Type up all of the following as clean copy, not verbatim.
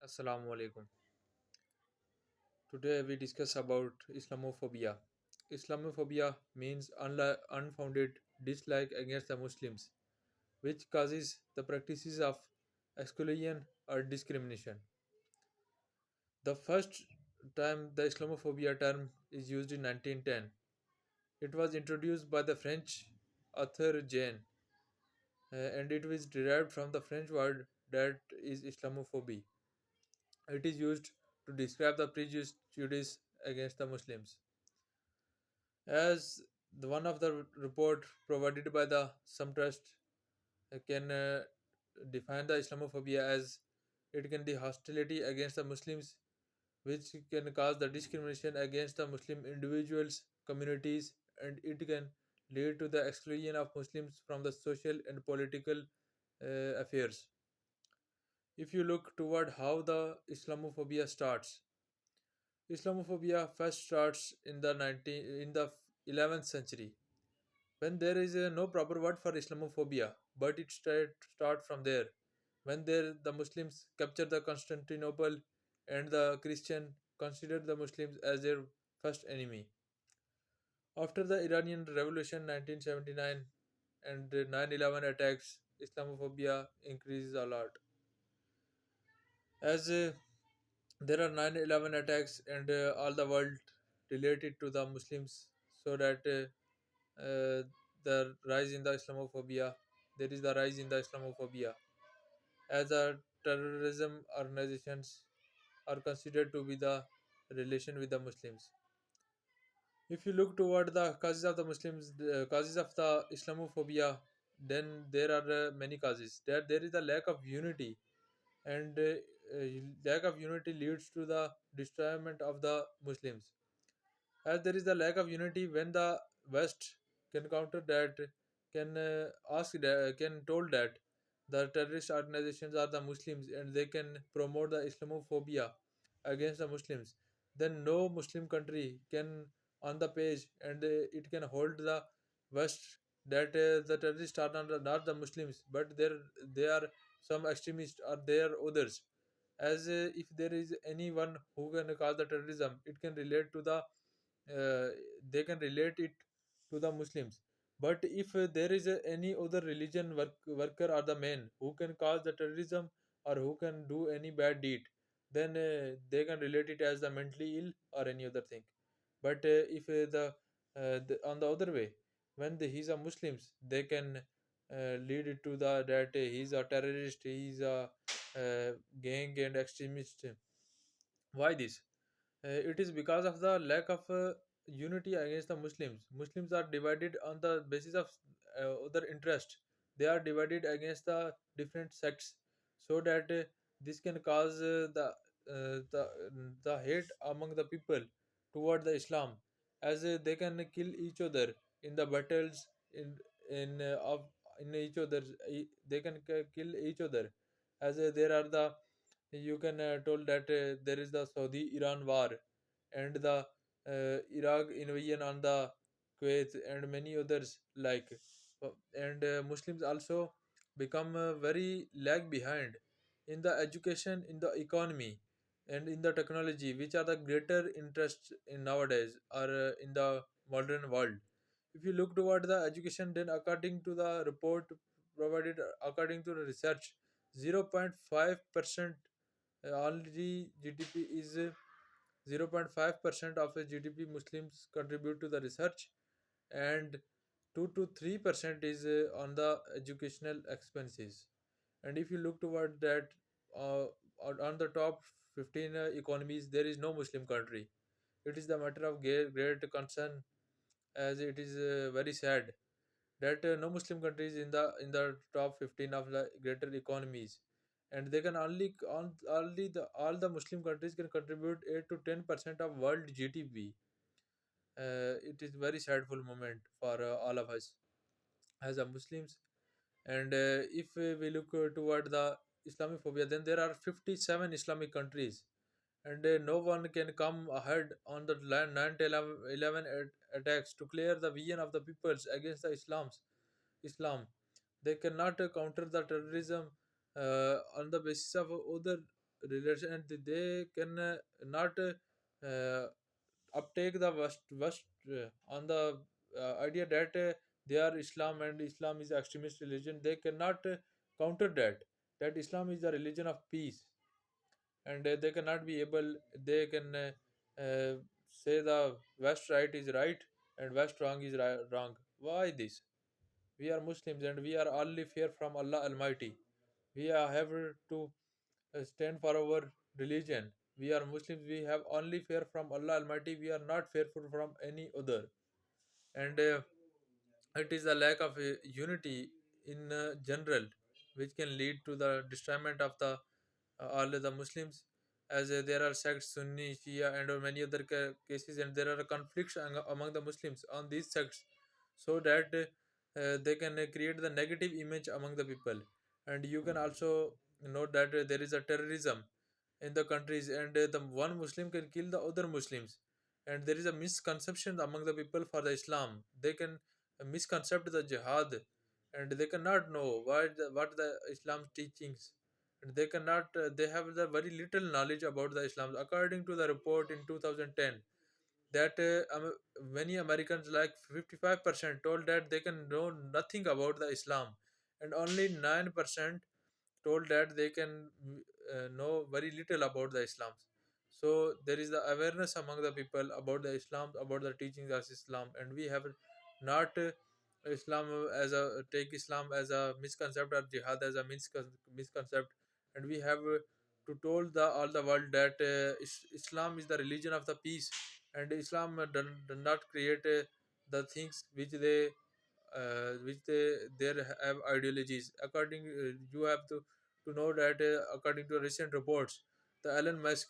Assalamu alaikum. Today we discuss about Islamophobia. Islamophobia means unfounded dislike against the Muslims, which causes the practices of exclusion or discrimination. The first time the Islamophobia term is used in 1910. It was introduced by the French author Jane, and it was derived from the French word that is Islamophobia. It is used to describe the prejudice against the Muslims. As the one of the report provided by the some trust can define the Islamophobia as it can be hostility against the Muslims, which can cause the discrimination against the Muslim individuals, communities, and it can lead to the exclusion of Muslims from the social and political affairs. If you look toward how the Islamophobia starts, Islamophobia first starts in the 11th century when there is no proper word for Islamophobia, but it start from there. When there the Muslims capture the Constantinople and the Christian considered the Muslims as their first enemy. After the Iranian Revolution 1979 and the 9/11 attacks, Islamophobia increases a lot. As there are 9/11 attacks and all the world related to the Muslims, so that the rise in the Islamophobia, there is the rise in the Islamophobia as a terrorism organizations are considered to be the relation with the Muslims. If you look toward the causes of the Muslims, the causes of the Islamophobia, then there are many causes. There is a lack of unity, and lack of unity leads to the destroyment of the Muslims. As there is the lack of unity when the West can counter that, can can told that the terrorist organizations are the Muslims and they can promote the Islamophobia against the Muslims, then no Muslim country can on the page and it can hold the West that the terrorists are not the Muslims, but they are some extremists or they are others. As if there is anyone who can cause the terrorism, it can relate to the they can relate it to the Muslims. But if there is any other religion worker or the man who can cause the terrorism or who can do any bad deed, then they can relate it as the mentally ill or any other thing. But if on the other way, when he's a Muslims, they can lead it to the that he's a terrorist, he's a gang and extremist. Why this? It is because of the lack of unity against the Muslims. Muslims are divided on the basis of other interest. They are divided against the different sects, so that this can cause the hate among the people toward the Islam, as they can kill each other in the battles in of in each other. They can kill each other, as there are the you can told that there is the Saudi Iran war and the Iraq invasion on the Kuwait and many others like. And Muslims also become very lag behind in the education, in the economy, and in the technology, which are the greater interests in nowadays or in the modern world. If you look toward the education, then according to the report provided, according to the research, 0.5% already GDP is 0.5% of a GDP Muslims contribute to the research, and 2 to 3% is on the educational expenses. And if you look toward that, uh, on the top 15 economies, there is no Muslim country. It is the matter of great concern, as it is very sad that no Muslim countries in the top 15 of the greater economies, and they can only the all the Muslim countries can contribute 8 to 10% of world GDP. It is very sadful moment for all of us as a Muslims. And if we look toward the Islamophobia, then there are 57 Islamic countries, and no one can come ahead on the land 9/11 attacks to clear the vision of the peoples against the Islam. They cannot counter the terrorism on the basis of other. relation, and they can not uptake the worst on the idea that they are Islam and Islam is extremist religion. They cannot counter that Islam is the religion of peace, and they cannot be able. They can say the West right is right and West wrong is wrong. Why this? We are Muslims and we are only fear from Allah Almighty. We are have to stand for our religion. We are Muslims. We have only fear from Allah Almighty. We are not fearful from any other. And it is a lack of unity in general, which can lead to the destroyment of the all the Muslims, as there are sects Sunni, Shia, and many other cases, and there are conflicts among the Muslims on these sects, so that they can create the negative image among the people. And you can also note that there is a terrorism in the countries, and the one Muslim can kill the other Muslims, and there is a misconception among the people for the Islam. They can misconcept the jihad, and they cannot know what the Islam teachings, and they cannot they have the very little knowledge about the Islam. According to the report in 2010, that many Americans, like 55%, told that they can know nothing about the Islam, and only 9% told that they can know very little about the Islam. So there is the awareness among the people about the Islam, about the teachings of Islam, and we have not Islam as a take Islam as a misconcept, or jihad as a misconcept, and we have to told the all the world that Islam is the religion of the peace, and Islam do not create the things which they there have ideologies. According you have to know that according to recent reports, the Elon Musk,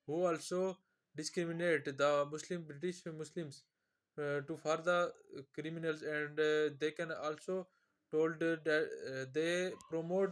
who also discriminate the Muslim British Muslims to further criminals, and they can also told that they promote